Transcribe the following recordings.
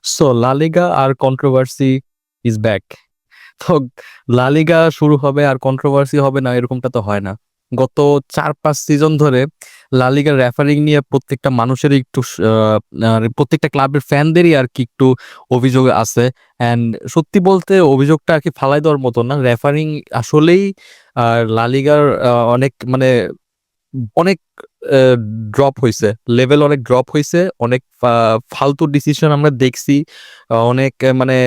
So লা লিগা আর controversy is back. তো লা লিগা শুরু হবে আর কন্ট্রোভার্সি হবে না, এরকমটা তো হয় না। গত 4-5 সিজন ধরে লা লিগার রেফারিং নিয়ে প্রত্যেকটা মানুষেরই একটু প্রত্যেকটা ক্লাবের ফ্যানদেরই আর কি একটু অভিযোগ আছে। অ্যান্ড সত্যি বলতে অভিযোগটা আর কি ফালাই দেওয়ার মতো না। রেফারিং আসলেই লা লিগার অনেক মানে অনেক ড্রপ হইছে, লেভেল অনেক ড্রপ হইছে, অনেক ফালতু ডিসিশন আমরা দেখছি, অনেক মানে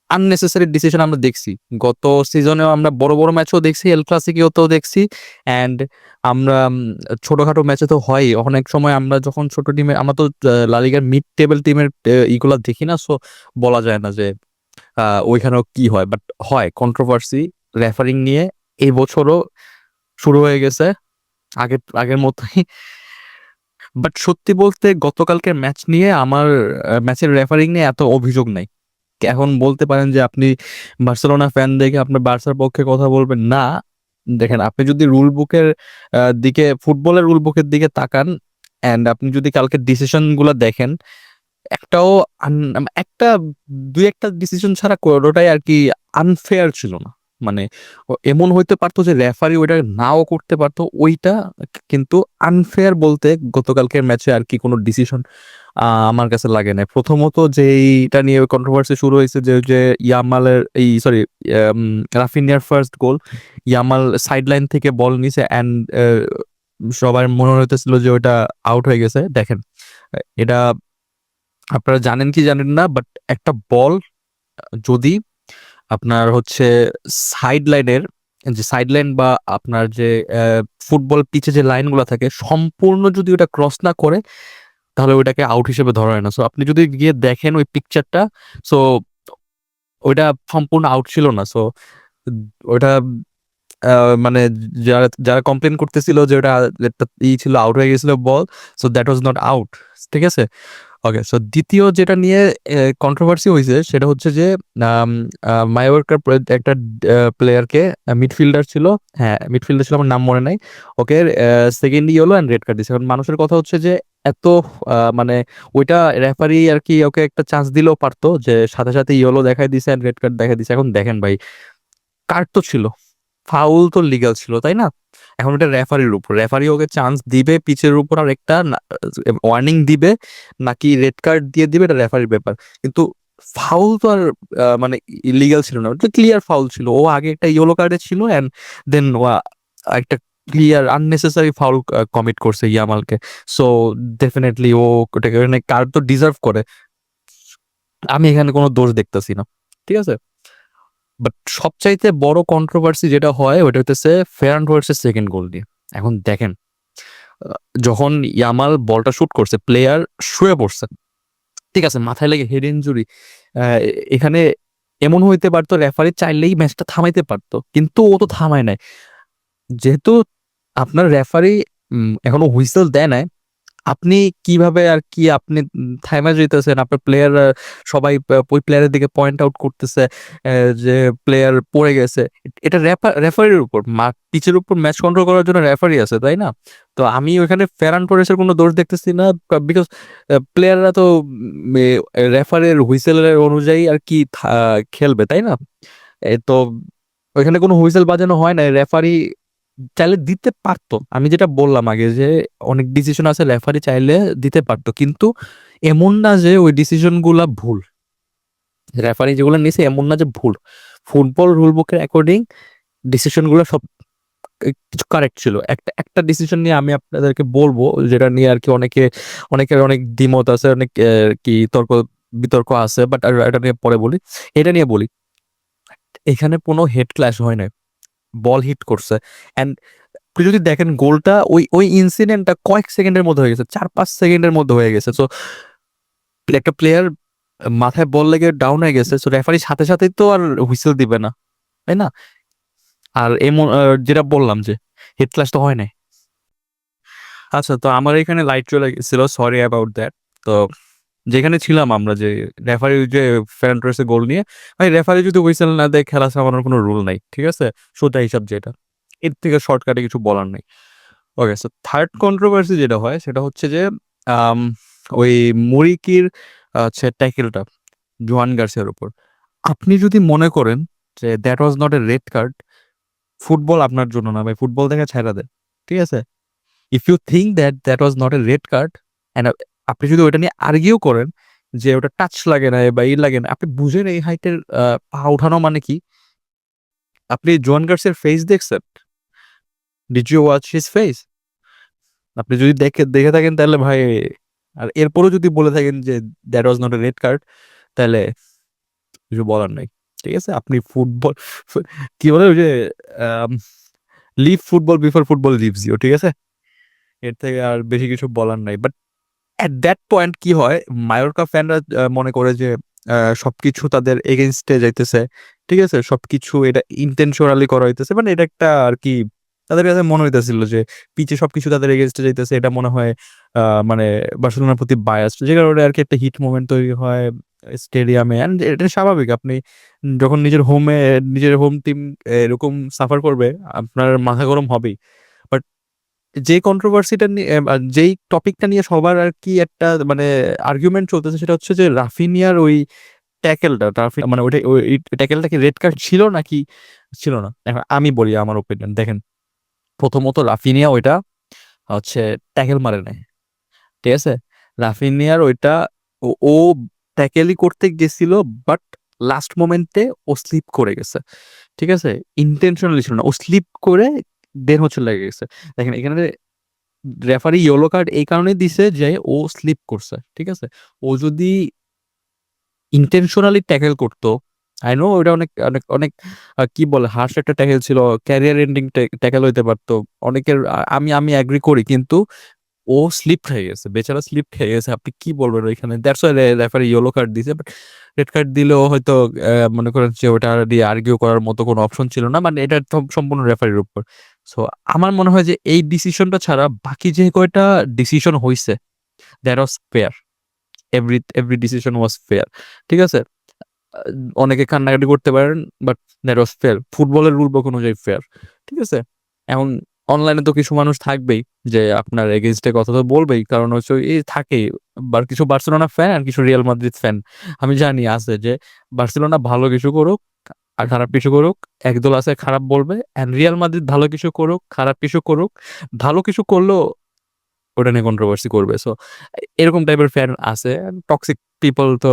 আননেসেসারি ডিসিশন আমরা দেখছি। গত সিজনেও আমরা বড় বড় ম্যাচও দেখছি, এল ক্লাসিকোতেও দেখছি। অ্যান্ড আমরা ছোটখাটো ম্যাচে তো হয় অনেক সময়, আমরা যখন ছোট টিমে, আমরা তো লা লিগার মিড টেবিল টিমের ইগুলা দেখি না, সো বলা যায় না যে ওইখানেও কি হয়। বাট হয় কন্ট্রোভার্সি রেফারিং নিয়ে, এই বছরও শুরু হয়ে গেছে আগের আগের মতোই। বাট সত্যি বলতে গতকালকের ম্যাচ নিয়ে আমার ম্যাচের রেফারিং নিয়ে এত অভিযোগ নাই। এখন বলতে পারেন যে আপনি বার্সেলোনা ফ্যান দেখে আপনার বার্সার পক্ষে কথা বলবেন না। দেখেন, আপনি যদি রুল বুকের দিকে, ফুটবলের রুল বুকের দিকে তাকান, এন্ড আপনি যদি কালকে ডিসিশন গুলা দেখেন, একটাও একটা দুই একটা ডিসিশন ছাড়া কোনোটাই আর কি আনফেয়ার ছিল না। মানে এমন হইতে পারতো যে রেফারি ওইটা নাও করতে পারতো ওইটা, কিন্তু আনফেয়ার বলতে গতকালকের ম্যাচে আর কি কোনো ডিসিশন আমার কাছে লাগে না। প্রথমত যেইটা নিয়ে কন্ট্রোভার্সি শুরু হয়েছে, যে যে ইয়ামালের এই সরি রাফিনিয়ার first goal, Yamal side line থেকে বল নিছে অ্যান্ড সবার মনে হইতেছিল যে ওটা আউট হয়ে গেছে। দেখেন, এটা আপনারা জানেন কি জানেন না, বাট একটা বল যদি আপনার হচ্ছে সাইড লাইনের, যে সাইড লাইন বা আপনার যে ফুটবল পিচে যে লাইনগুলো থাকে, সম্পূর্ণ যদি ওটা ক্রস না করে তাহলে ওইটাকে আউট হিসেবে ধরা হয় না। সো আপনি যদি গিয়ে দেখেন ওই পিকচারটা, সো ওইটা সম্পূর্ণ আউট ছিল না। সো ওইটা মানে যারা যারা কমপ্লেন করতেছিল যে ওটা একটা ছিল, আউট হয়ে গেছিল ball, so that was not out. ঠিক আছে, ওকে। সো দ্বিতীয় যেটা নিয়ে কন্ট্রোভার্সি হয়েছে সেটা হচ্ছে যে মায়োরকার একটা প্লেয়ারকে, মিডফিল্ডার ছিল, হ্যাঁ মিডফিল্ডার ছিল, আমার নাম মনে নাই, okay second yellow and red card দিছে। এখন মানুষের কথা হচ্ছে যে এত মানে ওইটা রেফারি আর কি ওকে একটা চান্স দিলেও পারতো, যে সাথে সাথে ইয়েলো দেখাই দিছে অ্যান্ড রেড কার্ড দেখাই দিছে। এখন দেখেন ভাই, কার্ড তো ছিল, ফাউল তো লিগ্যাল ছিল, তাই না? এখন এটা রেফারির উপর, রেফারি ওকে চান্স দিবে পিচের উপর আর একটা ওয়ার্নিং দিবে, নাকি রেড কার্ড দিয়ে দিবে, এটা রেফারির ব্যাপার। কিন্তু ফাউল তো আর মানে ইলিগাল ছিল না, ওটা ক্লিয়ার ফাউল ছিল। ও আগে একটা ইয়েলো কার্ডে ছিল অ্যান্ড দেন একটা ক্লিয়ার আননেসেসারি ফাউল কমিট করছে ইয়ামালকে। সো ডেফিনেটলি ও ওটাকে কার্ড তো ডিজার্ভ করে। আমি এখানে কোনো দোষ দেখতেছি না, ঠিক আছে। বাট সবচাইতে বড় কন্ট্রোভার্সি যেটা হয় ওটা হচ্ছে ফেরান টোরেসের সেকেন্ড গোল নিয়ে। এখন দেখেন, আহ, যখন ইয়ামাল বলটা শুট করছে, প্লেয়ার শুয়ে পড়ছে, ঠিক আছে, মাথায় লেগে হেড ইনজুরি, এখানে এমন হইতে পারতো রেফারি চাইলেই ম্যাচটা থামাইতে পারতো, কিন্তু ও তো থামায় নাই। যেহেতু আপনার রেফারি এখনো হুইসেল দেয় নাই, আপনি কিভাবে আর কি আপনি থাইমা যেতেছেন, আপনার প্লেয়ার সবাই ওই প্লেয়ারের দিকে পয়েন্ট আউট করতেছে যে প্লেয়ার পড়ে গেছে। এটা রেফারির উপর, পিচের উপর ম্যাচ কন্ট্রোল করার জন্য রেফারি আছে, তাই না? তো আমি ওখানে ফেরান টোরেসের কোনো দোষ দেখতেছি না, বিকজ প্লেয়াররা তো রেফারির হুইসেলের অনুযায়ী আর কি খেলবে, তাই না? তো ওইখানে কোনো হুইসেল বাজানো হয় না, রেফারি চাইলে দিতে পারতো। আমি যেটা বললাম আগে যে অনেক ডিসিশন আছে রেফারি চাইলে দিতে পারতো, কিন্তু এমন না যে ওই ডিসিশন গুলা ভুল। রেফারি যেগুলো নিয়েছে এমন না যে ভুল, ফুটবল রুল বুকের অ্যাকর্ডিং ডিসিশন গুলো সব কিছু কারেক্ট ছিল। একটা একটা ডিসিশন নিয়ে আমি আপনাদেরকে বলবো, যেটা নিয়ে আর কি অনেকের অনেক দ্বিমত আছে, অনেক কি তর্ক বিতর্ক আছে, বাট এটা নিয়ে পরে বলি। এটা নিয়ে বলি, এখানে কোনো হেড ক্ল্যাশ হয় না, বল হিট করছে। এন্ড আপনি যদি দেখেন গোলটা, ওই ওই ইনসিডেন্টটা কয়েক সেকেন্ডের মধ্যে হয়ে গেছে, 4-5 সেকেন্ডের মধ্যে হয়ে গেছে। সো একটা প্লেয়ার মাথায় বল লেগে ডাউন হয়ে গেছে, সো রেফারি সাথে সাথেই তো আর হুইসেল দিবে না, তাই না? আর এমন যেটা বললাম যে হেড ক্লাস তো হয় নাই। আচ্ছা, তো আমার এখানে লাইট চলে গেছিল, সরি অ্যাবাউট দ্যাট। তো যেখানে ছিলাম আমরা, যে রেফারি যে ফেরান টোরেসের গোল নিয়ে, ভাই রেফারি যদি হুইসেল না দেয় খেলা থামানোর কোনো রুল নাই, ঠিক আছে? সোজা হিসাব যেটা, এর থেকে শর্টকাটে কিছু বলার নেই। ওকে, সো থার্ড কন্ট্রোভার্সি যেটা হয় সেটা হচ্ছে যে আম, ওই মুরিকির হচ্ছে ট্যাকেলটা জোয়ান গার্সিয়ার উপর। আপনি যদি মনে করেন যে that was not a red card, football আপনার জন্য না ভাই, ফুটবল থেকে ছাইড়া দেন, ঠিক আছে? If you think that that was not a red card and আপনি যদি ওইটা নিয়ে আর্গিউ করেন যে ওটা টাচ লাগে না বা ই লাগে না, আপনি বুঝেন এই হাইটের পা উঠানো মানে কি? আপনি জোয়ান গার্সিয়ার ফেস দেখছেন? Did you watch his face? আপনি যদি দেখে দেখে থাকেন তাহলে ভাই, আর এরপরও যদি বলে থাকেন যে that was not a red card, তাহলে কিছু বলার নাই। ঠিক আছে, আপনি ফুটবল কি বলে ওই যে live football before football leaves you, ঠিক আছে? এর থেকে আর বেশি কিছু বলার নাই। বাট অ্যাট দ্যাট পয়েন্ট কি হয়, মায়োরকা ফ্যানরা মনে করে যে সবকিছু তাদের এগেনস্টে যাইতেছে, ঠিক আছে? সবকিছু এটা ইন্টেনশনালি করা হইতেছে, মানে এটা একটা আর কি তাদের কাছে মনে হইতেছিল যে পিছে সবকিছু তাদের এগেনস্টে যাইতেছে, এটা মনে হয় মানে বার্সেলোনার প্রতি বায়াস, যে কারণে আর কি একটা হিট মোমেন্ট তৈরি হয় স্টেডিয়ামে। অ্যান্ড এটা স্বাভাবিক, আপনি যখন নিজের হোম টিম এরকম সাফার করবে, আপনার মাথা গরম হবেই। বাট যে কন্ট্রোভার্সিটা নিয়ে যেই টপিকটা নিয়ে সবার আর কি একটা মানে আর্গুমেন্ট চলতেছে, সেটা হচ্ছে যে রাফিনিয়ার ওই ট্যাকেলটা, মানে ওইটা ওই ট্যাকেলটা কি রেড কার্ড ছিল নাকি ছিল না? এখন আমি বলি আমার ওপিনিয়ন, দেখেন, প্রথমত রাফিনিয়া ওইটা হচ্ছে ট্যাকেল মারে নাই, ঠিক আছে? রাফিনিয়ার ওইটা ও ট্যাকেলই করতে গেছিল, বাট লাস্ট মোমেন্টে ও স্লিপ করে গেছে, ঠিক আছে? ইন্টেনশনালি ছিল না, ও স্লিপ করে দেন হচ্ছে লেগে গেছে। দেখেন এখানে রেফারি ইয়েলো কার্ড এই কারণে দিছে যে ও স্লিপ করছে, ঠিক আছে? ও যদি ইন্টেনশনালি ট্যাকেল করতো, আই নো ওটা অনেক অনেক অনেক কি বলে হার্শ একটা ট্যাকেল ছিল, ক্যারিয়ার এন্ডিং ট্যাকেল হইতে পারতো অনেকের, আমি আমি অ্যাগ্রি করি, কিন্তু ও স্লিপ খেয়ে গেছে, বেচারা স্লিপ খেয়ে গেছে, আপনি কি বলবেন ওইখানে? That's why referee yellow card দিছে। বাট রেড কার্ড দিলেও হয়তো মনে করেন যে ওটা দিয়ে আর্গিউ করার মতো কোনো অপশন ছিল না, মানে এটা তো সম্পূর্ণ রেফারির উপর। সো আমার মনে হয় যে এই ডিসিশনটা ছাড়া বাকি যে কয়টা ডিসিশন হইছে, that was fair. Every decision was fair, ঠিক আছে? অনেকে কান্নাকাটি করতে পারেন, বাট দ্যাট ওয়াজ ফেয়ার, ফুটবলের রুল বুক অনুযায়ী ফেয়ার, ঠিক আছে? এখন অনলাইনে তো কিছু মানুষ থাকবেই যে আপনার এগেনস্টে কথা তো বলবেই, কারণ হচ্ছে এই থাকেই কিছু বার্সেলোনা ফ্যান আর কিছু রিয়াল মাদ্রিদ ফ্যান, আমি জানি আছে যে বার্সেলোনা ভালো কিছু করুক আর খারাপ কিছু করুক, একদল আছে খারাপ বলবে, অ্যান্ড রিয়াল মাদ্রিদ ভালো কিছু করুক খারাপ কিছু করুক, ভালো কিছু করলেও ওটা নিয়ে কন্ট্রোভার্সি করবে। সো এরকম টাইপের ফ্যান আছে। টক্সিক পিপল তো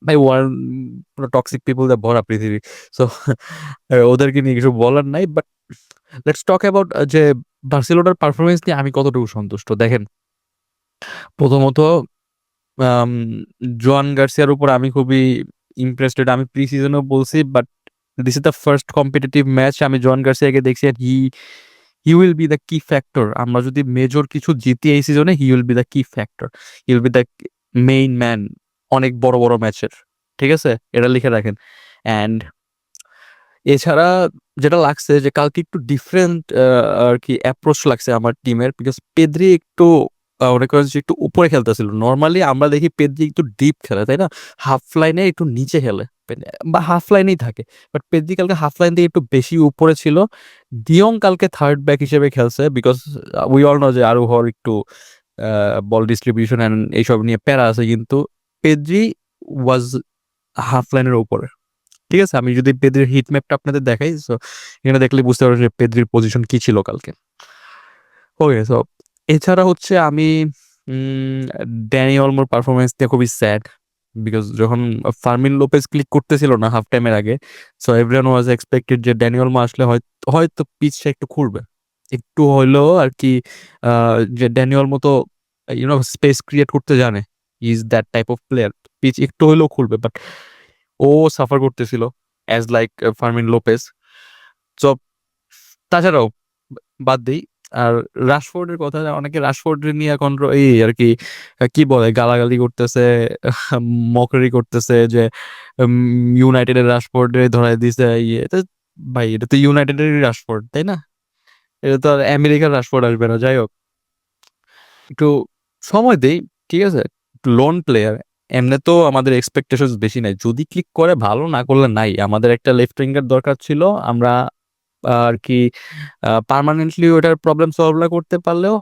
ভাই, পুরো টক্সিক পিপল দিয়ে ভরা পৃথিবী। সো ওদেরকে নিয়ে কিছু বলার নাই। বাট লেটস টক অ্যাবাউট যে বার্সেলোনার পারফরমেন্স নিয়ে আমি কতটুকু সন্তুষ্ট। দেখেন, প্রথমত আম, জোয়ান গার্সিয়ার উপর আমি খুবই ইমপ্রেসড, আমি প্রি সিজনেও বলছি, but this is the first competitive match আমি জোয়ান গার্সিয়াকে দেখছি, and he will be the কি ফ্যাক্টর। আমরা যদি মেজর কিছু জিতি এই সিজনে, হি উইল বি দ্য কি factor, he will be the main man অনেক বড় বড় ম্যাচের, ঠিক আছে? এটা লিখে রাখেন। অ্যান্ড এছাড়া যেটা লাগছে যে কালকে একটু ডিফারেন্ট আর কি অ্যাপ্রোচ লাগছে আমার টিমের, বিকজ পেদ্রি একটু মনে করেন যে একটু উপরে খেলতেছিল। নর্মালি আমরা দেখি পেদ্রি একটু ডিপ খেলে, তাই না? হাফ লাইনে একটু নিচে খেলে বা হাফ লাইনেই থাকে, বাট পেদ্রি কালকে হাফ লাইন দিয়ে একটু বেশি উপরে ছিল। ডিয়ং কালকে থার্ড ব্যাক হিসেবে খেলছে, বিকজ উই অল নো যে আরো হর একটু বল ডিস্ট্রিবিউশন অ্যান্ড এইসব নিয়ে প্যারা আছে, কিন্তু পেদ্রি ওয়াজ হাফ লাইনের উপরে, ঠিক আছে? আমি যদি পেদ্রির হিট ম্যাপটা আপনাদের দেখাই, সো এখানে দেখলে বুঝতে পারবেন যে পেদ্রির পজিশন কি ছিল কালকে। ওকে, সো এছাড়া হচ্ছে আমি উম, ড্যানি অলমোর পারফরমেন্স দিয়ে খুবই স্যাড, বিকজ যখন ফার্মিন লোপেজ ক্লিক করতেছিল না হাফ টাইমের আগে, সো এভরিওয়ান ওয়াজ এক্সপেক্টেড যে ড্যানি অলমো আসলে হয়তো পিচটা একটু খুলবে, একটু হইলেও আর কি। যে ড্যানি অলমো তো স্পেস ক্রিয়েট করতে জানে, is that type of player, pitch একটু হইলেও খুলবে, বাট ও সাফার করতেছিল অ্যাজ লাইক ফার্মিন লোপেজ। তো তাছাড়াও বাদ দিই। আর রাশফোর্ডের কথা, অনেকে রাশফোর্ড নিয়ে এখন এই আর কি কি বলে গালাগালি করতেছে, মকরি করতেছে যে ইউনাইটেডের রাশফোর্ডে ধরাই দিছে ইয়ে তো। ভাই এটা তো ইউনাইটেডের রাশফোর্ড, তাই না? এটা তো আর আমেরিকার রাশফোর্ড আসবে না। যাই হোক, একটু সময় দেই, ঠিক আছে? লোন প্লেয়ার, এমনি তো আমাদের এক্সপেকটেশন বেশি নাই, যদি ক্লিক করে ভালো, না করলে নাই। আমাদের একটা লেফট উইঙ্গার দরকার ছিল, আমরা আর কি পার্মানেন্টলি ওটার প্রবলেম সলভ না করতে পারলেও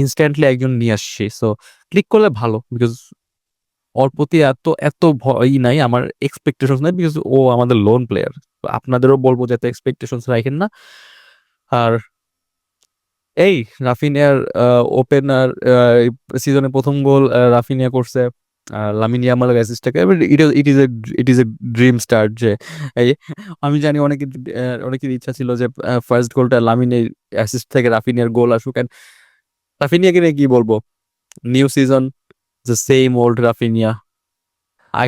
ইনস্ট্যান্টলি একজন নিয়ে আসছি। সো ক্লিক করলে ভালো, বিকজ ওর প্রতি এত এত ভয় নাই, আমার এক্সপেকটেশন নাই, বিকজ ও আমাদের লোন প্লেয়ার। আপনাদেরও বলবো যে এত এক্সপেকটেশন রাখেন না। আর এই রাফিনিয়ার ওপেনার সিজনের প্রথম গোল রাফিনিয়া করছে, লামিন ইয়ামালের অ্যাসিস্টটাকে, it is a dream start যে এই, আমি জানি অনেকের ইচ্ছা ছিল যে ফার্স্ট গোলটা লামিনের অ্যাসিস্ট থেকে রাফিনিয়ার গোল আসুক। And রাফিনিয়াকে নিয়ে কি বলবো, new season, the same old Raphinha. I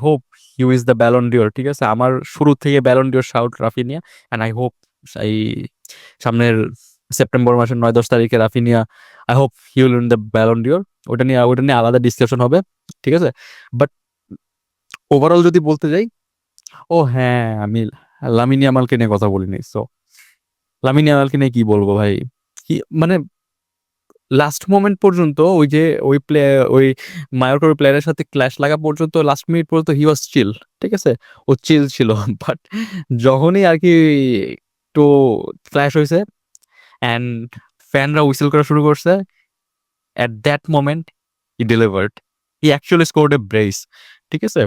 hope he wins the ballon d'Or, ঠিক আছে, আমার শুরু থেকে ballon d'Or shout Raphinha. And I hope এই সামনের সেপ্টেম্বর মাসের 9-10 তারিখে Raphinha, I hope he will win the ballon d'Or. ওটা নিয়ে আলাদা ডিসকাশন হবে, ঠিক আছে। বাট ওভারঅল যদি বলতে যাই, ও হ্যাঁ, আমি লামিন ইয়ামালকে নিয়ে কথা বলিনি। সো লামিন ইয়ামালকে নিয়ে কি বলবো ভাই, কি মানে লাস্ট মোমেন্ট পর্যন্ত ওই যে ওই মায়োরকার প্লেয়ারের সাথে ক্ল্যাশ লাগা পর্যন্ত, লাস্ট মিনিট পর্যন্ত হি ওয়াজ চিল, ঠিক আছে, ও চিল ছিল। বাট যখনই আর কি একটু ক্ল্যাশ হয়েছে অ্যান্ড ফ্যানরা হুইসেল করা শুরু করছে, at that moment he delivered, he actually scored a brace, ঠিক আছে।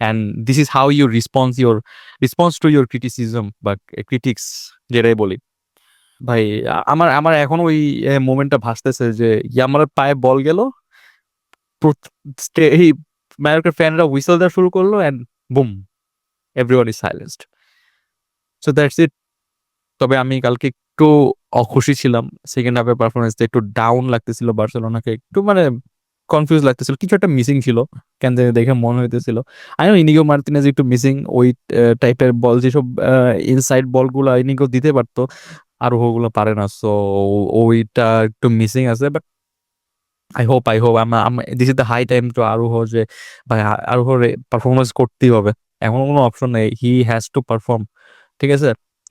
And this is how you response to your criticism বা ক্রিটিক্স, যেটাই বলি ভাই। আমার আমার এখন ওই মোমেন্টটা ভাসতেছে যে ইয়ামালের পায়ে বল গেল, এই মায়োরকার ফ্যানরা হুইসেল দেওয়া শুরু করলো, and broom, everyone is সাইলেন্সড। So that's it. তবে আমি কালকে একটু অখুশি ছিলাম, সেকেন্ড হাফের পারফরমেন্সটা একটু ডাউন লাগতেছিল, বার্সেলোনাকে একটু মানে কনফিউজ লাগতেছিল, কিছু একটা মিসিং ছিল, কেন জানি দেখে মনে হইতেছিল। আমি ইনিগো মার্তিনেজ একটু মিসিং, ওই টাইপের বল, যেসব ইনসাইড বলগুলো ইনিগো দিতে পারতো, আর ওগুলো পারে না। সো ওইটা একটু মিসিং আছে। But I hope this is the high time to আরোহ, যে ভাই আরোহর পারফরমেন্স করতেই হবে, এখন কোনো অপশন নেই, হি হ্যাজ টু পারফর্ম, ঠিক আছে।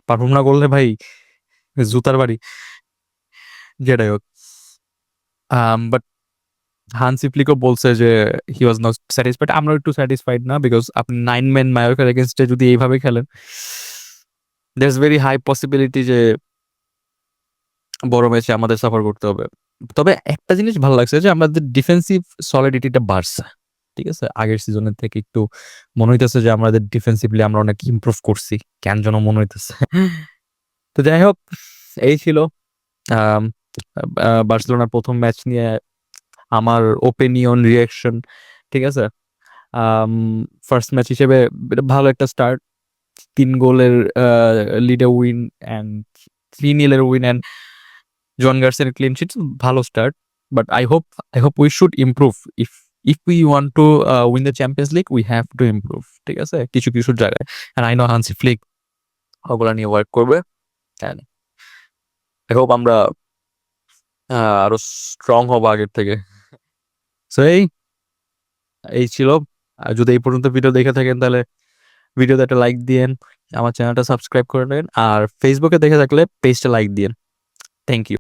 পারফর্ম না করলে ভাই জুতার বাড়ি, যেটাই হোক। বাট হান্সি ফ্লিকও বলছে যে হি ওয়াজ নট স্যাটিসফাইড, আমরা একটু স্যাটিসফাইড না, বিকজ আপনি 9 ম্যান মায়োরকার এগেনস্টে যদি এইভাবে খেলেন, there is very high possibility যে বড় ম্যাচে আমাদের সাফার করতে হবে। তবে একটা জিনিস ভালো লাগছে যে আমাদের ডিফেন্সিভ সলিডিটিটা বাড়ছে, ঠিক আছে, আগের সিজনের থেকে একটু মনে হইতেছে যে আমাদের ডিফেন্সিভলি আমরা অনেক ইমপ্রুভ করছি, কেন যেন মনে হইতেছে। তো যাই হোক, এই ছিল আম, বার্সেলোনার প্রথম ম্যাচ নিয়ে আমার ওপিনিয়ন রিয়াকশন, ঠিক আছে। ফার্স্ট ম্যাচ হিসেবে এটা ভালো একটা স্টার্ট, 3 গোলের লিডে win and 3-0 win and Joan গার্সিয়ার ক্লিন শিট, ভালো start. But I hope we should improve, if we want to win the Champions League, we have to improve, ঠিক আছে, কিছু কিছু জায়গায়। And I know Hansi Flick ওগুলা নিয়ে work করবে। অ্যান্ড আই হোপ আমরা আরো স্ট্রং হবো আগের থেকে। সো এই ছিল। আর যদি এই পর্যন্ত ভিডিও দেখে থাকেন, তাহলে ভিডিওতে একটা লাইক দিয়েন, আমার চ্যানেলটা সাবস্ক্রাইব করে নেন, আর ফেসবুকে দেখে থাকলে পেজটা লাইক দিয়েন। Thank you.